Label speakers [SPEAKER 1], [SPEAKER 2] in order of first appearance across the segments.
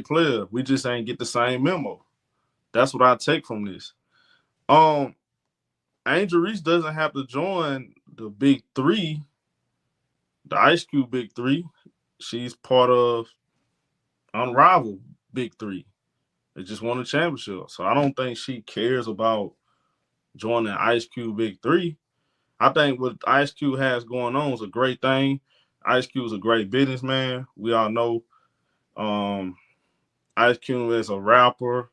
[SPEAKER 1] player. We just ain't get the same memo. That's what I take from this. Um, Angel Reese doesn't have to join the big three, the Ice Cube big three. She's part of unrivaled big three. They just won a championship. So I don't think she cares about joining Ice Cube big three. I think what Ice Cube has going on is a great thing. Ice Cube is a great businessman. We all know um, Ice Cube is a rapper,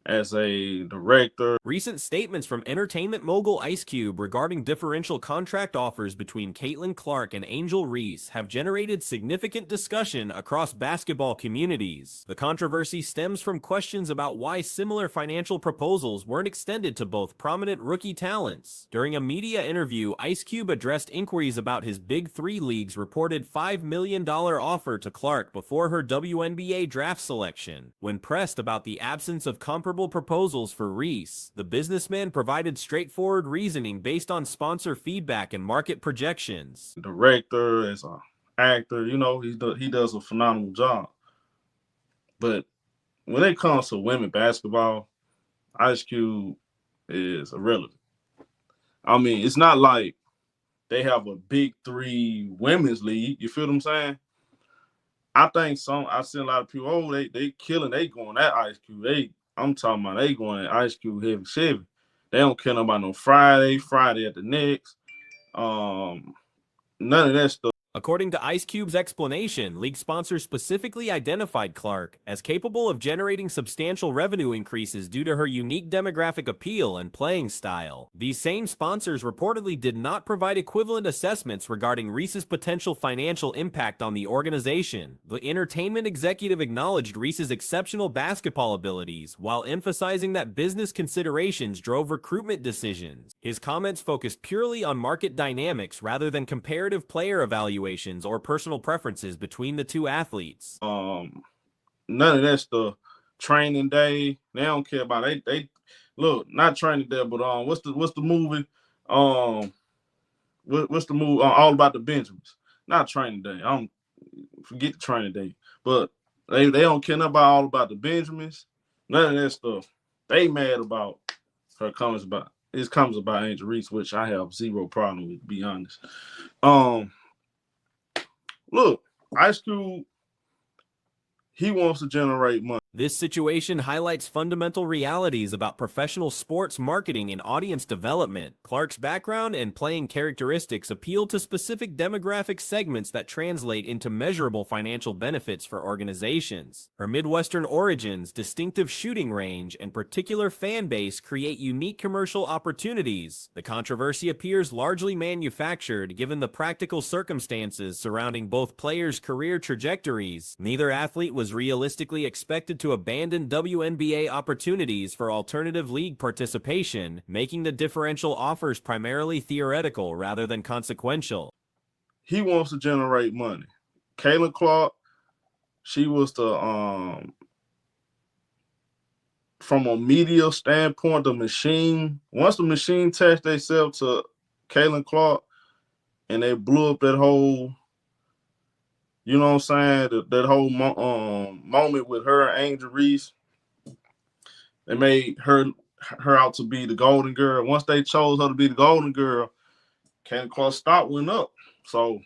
[SPEAKER 1] as a director.
[SPEAKER 2] Recent statements from entertainment mogul Ice Cube regarding differential contract offers between Caitlin Clark and Angel Reese have generated significant discussion across basketball communities. The controversy stems from questions about why similar financial proposals weren't extended to both prominent rookie talents. During a media interview, Ice Cube addressed inquiries about his Big Three League's reported $5 million offer to Clark before her WNBA draft selection. When pressed about the absence of comparable proposals for Reese, the businessman provided straightforward reasoning based on sponsor feedback and market projections.
[SPEAKER 1] Director, as an actor, he does a phenomenal job. But when it comes to women basketball, Ice Cube is irrelevant. I mean, it's not like they have a big three women's league. You feel what I'm saying? I see a lot of people, they killing, they going at Ice Cube. I'm talking about they going at Ice Cube heavy. They don't care about no Friday at the Knicks. None of that stuff.
[SPEAKER 2] According to Ice Cube's explanation, league sponsors specifically identified Clark as capable of generating substantial revenue increases due to her unique demographic appeal and playing style. These same sponsors reportedly did not provide equivalent assessments regarding Reese's potential financial impact on the organization. The entertainment executive acknowledged Reese's exceptional basketball abilities, while emphasizing that business considerations drove recruitment decisions. His comments focused purely on market dynamics rather than comparative player evaluations or personal preferences between the two athletes.
[SPEAKER 1] None of that stuff. Training day, they don't care about it. They look, not training day, but what's the movie? What's the movie? All About the Benjamins. Not training day. I don't forget the training day, but they don't care about All About the Benjamins. None of that stuff. They mad about her comments about his comments about Angel Reese, which I have zero problem with, to be honest. Look, Ice Cube, he wants to generate money.
[SPEAKER 2] This situation highlights fundamental realities about professional sports marketing and audience development. Clark's background and playing characteristics appeal to specific demographic segments that translate into measurable financial benefits for organizations. Her Midwestern origins, distinctive shooting range, and particular fan base create unique commercial opportunities. The controversy appears largely manufactured given the practical circumstances surrounding both players' career trajectories. Neither athlete was realistically expected to abandon WNBA opportunities for alternative league participation, making the differential offers primarily theoretical rather than consequential.
[SPEAKER 1] He wants to generate money. Caitlin Clark, she was from a media standpoint, the machine. Once the machine attached themselves to Caitlin Clark and they blew up that whole, you know what I'm saying, that whole moment with her and Angel Reese, they made her out to be the golden girl. Once they chose her to be the golden girl, Caitlin Clark's stock went up. So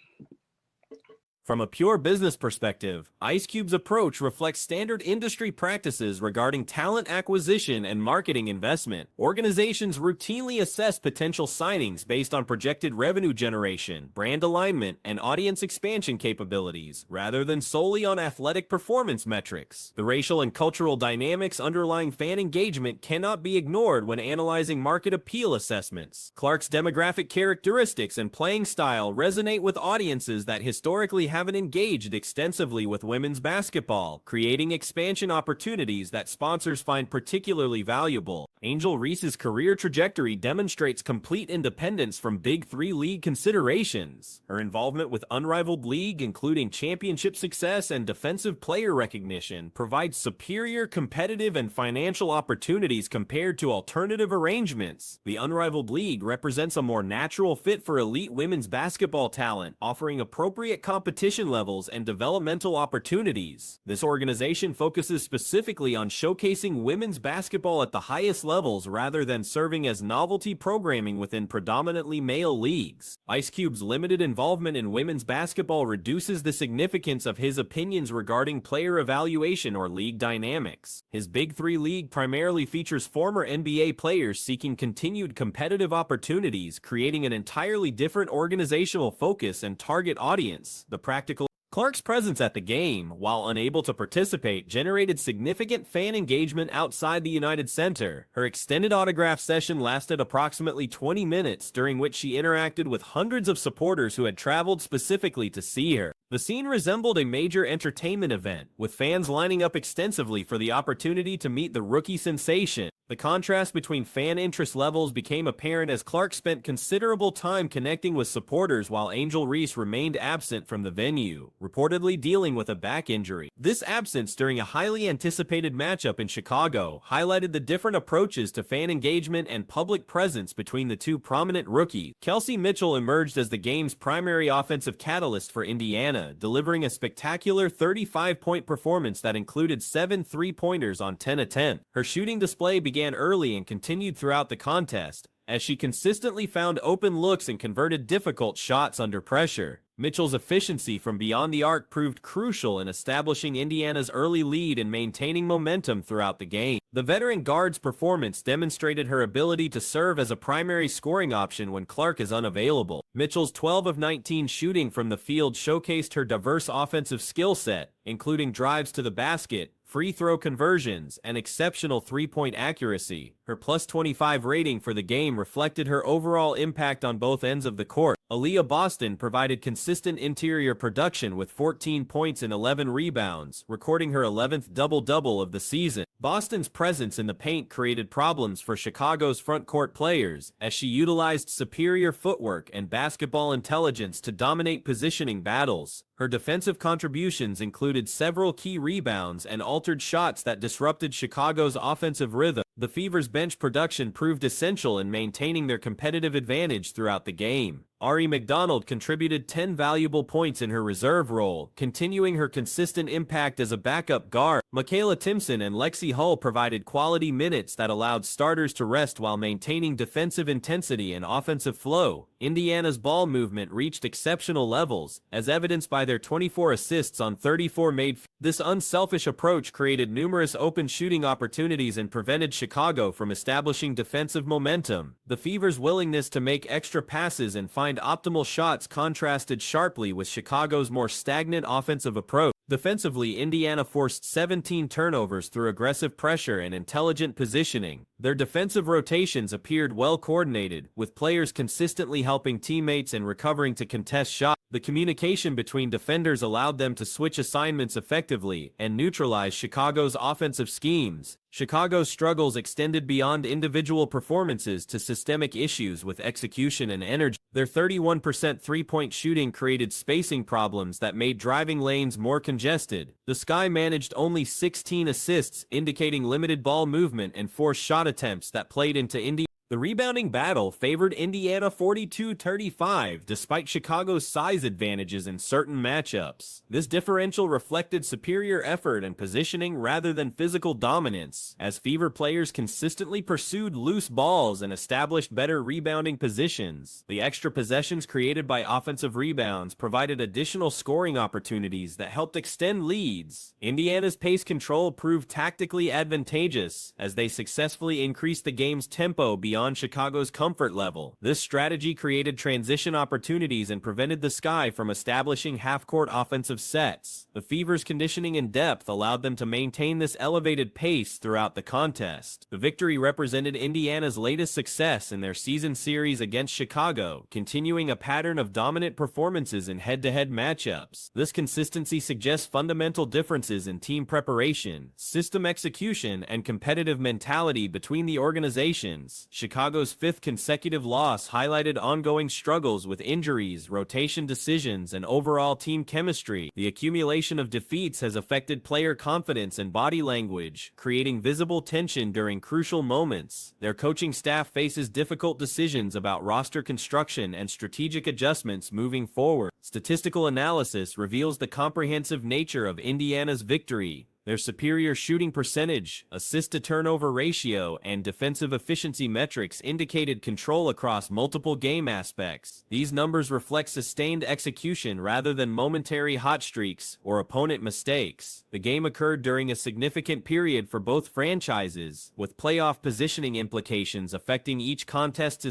[SPEAKER 2] from a pure business perspective, Ice Cube's approach reflects standard industry practices regarding talent acquisition and marketing investment. Organizations routinely assess potential signings based on projected revenue generation, brand alignment, and audience expansion capabilities, rather than solely on athletic performance metrics. The racial and cultural dynamics underlying fan engagement cannot be ignored when analyzing market appeal assessments. Clark's demographic characteristics and playing style resonate with audiences that historically haven't engaged extensively with women's basketball, creating expansion opportunities that sponsors find particularly valuable. Angel Reese's career trajectory demonstrates complete independence from Big Three league considerations. Her involvement with unrivaled league, including championship success and defensive player recognition, provides superior competitive and financial opportunities compared to alternative arrangements. The unrivaled league represents a more natural fit for elite women's basketball talent, offering appropriate competition competition levels and developmental opportunities. This organization focuses specifically on showcasing women's basketball at the highest levels rather than serving as novelty programming within predominantly male leagues. Ice Cube's limited involvement in women's basketball reduces the significance of his opinions regarding player evaluation or league dynamics. His Big Three league primarily features former NBA players seeking continued competitive opportunities, creating an entirely different organizational focus and target audience. The practical Clark's presence at the game, while unable to participate, generated significant fan engagement outside the United Center. Her extended autograph session lasted approximately 20 minutes, during which she interacted with hundreds of supporters who had traveled specifically to see her. The scene resembled a major entertainment event, with fans lining up extensively for the opportunity to meet the rookie sensation. The contrast between fan interest levels became apparent as Clark spent considerable time connecting with supporters while Angel Reese remained absent from the venue, reportedly dealing with a back injury. This absence during a highly anticipated matchup in Chicago highlighted the different approaches to fan engagement and public presence between the two prominent rookies. Kelsey Mitchell emerged as the game's primary offensive catalyst for Indiana, delivering a spectacular 35-point performance that included 7 three-pointers on 10 attempts. Her shooting display began early and continued throughout the contest, as she consistently found open looks and converted difficult shots under pressure. Mitchell's efficiency from beyond the arc proved crucial in establishing Indiana's early lead and maintaining momentum throughout the game. The veteran guard's performance demonstrated her ability to serve as a primary scoring option when Clark is unavailable. Mitchell's 12 of 19 shooting from the field showcased her diverse offensive skill set, including drives to the basket, free throw conversions, and exceptional three-point accuracy. Her plus 25 rating for the game reflected her overall impact on both ends of the court. Aaliyah Boston provided consistent interior production with 14 points and 11 rebounds, recording her 11th double-double of the season. Boston's presence in the paint created problems for Chicago's front court players, as she utilized superior footwork and basketball intelligence to dominate positioning battles. Her defensive contributions included several key rebounds and altered shots that disrupted Chicago's offensive rhythm. The Fever's bench production proved essential in maintaining their competitive advantage throughout the game. Ari McDonald contributed 10 valuable points in her reserve role, continuing her consistent impact as a backup guard. Michaela Timpson and Lexi Hull provided quality minutes that allowed starters to rest while maintaining defensive intensity and offensive flow. Indiana's ball movement reached exceptional levels, as evidenced by their 24 assists on 34 made. This unselfish approach created numerous open shooting opportunities and prevented Chicago from establishing defensive momentum. The Fever's willingness to make extra passes and find optimal shots contrasted sharply with Chicago's more stagnant offensive approach. Defensively, Indiana forced 17 turnovers through aggressive pressure and intelligent positioning. Their defensive rotations appeared well coordinated, with players consistently helping teammates and recovering to contest shots. The communication between defenders allowed them to switch assignments effectively and neutralize Chicago's offensive schemes. Chicago's struggles extended beyond individual performances to systemic issues with execution and energy. Their 31% three-point shooting created spacing problems that made driving lanes more congested. The Sky managed only 16 assists, indicating limited ball movement and forced shot attempts that played into Indiana. The rebounding battle favored Indiana 42-35, despite Chicago's size advantages in certain matchups. This differential reflected superior effort and positioning rather than physical dominance, as Fever players consistently pursued loose balls and established better rebounding positions. The extra possessions created by offensive rebounds provided additional scoring opportunities that helped extend leads. Indiana's pace control proved tactically advantageous, as they successfully increased the game's tempo beyond Chicago's comfort level. This strategy created transition opportunities and prevented the Sky from establishing half-court offensive sets. The Fever's conditioning and depth allowed them to maintain this elevated pace throughout the contest. The victory represented Indiana's latest success in their season series against Chicago, continuing a pattern of dominant performances in head-to-head matchups. This consistency suggests fundamental differences in team preparation, system execution, and competitive mentality between the organizations. Chicago's fifth consecutive loss highlighted ongoing struggles with injuries, rotation decisions, and overall team chemistry. The accumulation of defeats has affected player confidence and body language, creating visible tension during crucial moments. Their coaching staff faces difficult decisions about roster construction and strategic adjustments moving forward. Statistical analysis reveals the comprehensive nature of Indiana's victory. Their superior shooting percentage, assist-to-turnover ratio, and defensive efficiency metrics indicated control across multiple game aspects. These numbers reflect sustained execution rather than momentary hot streaks or opponent mistakes. The game occurred during a significant period for both franchises, with playoff positioning implications affecting each contest's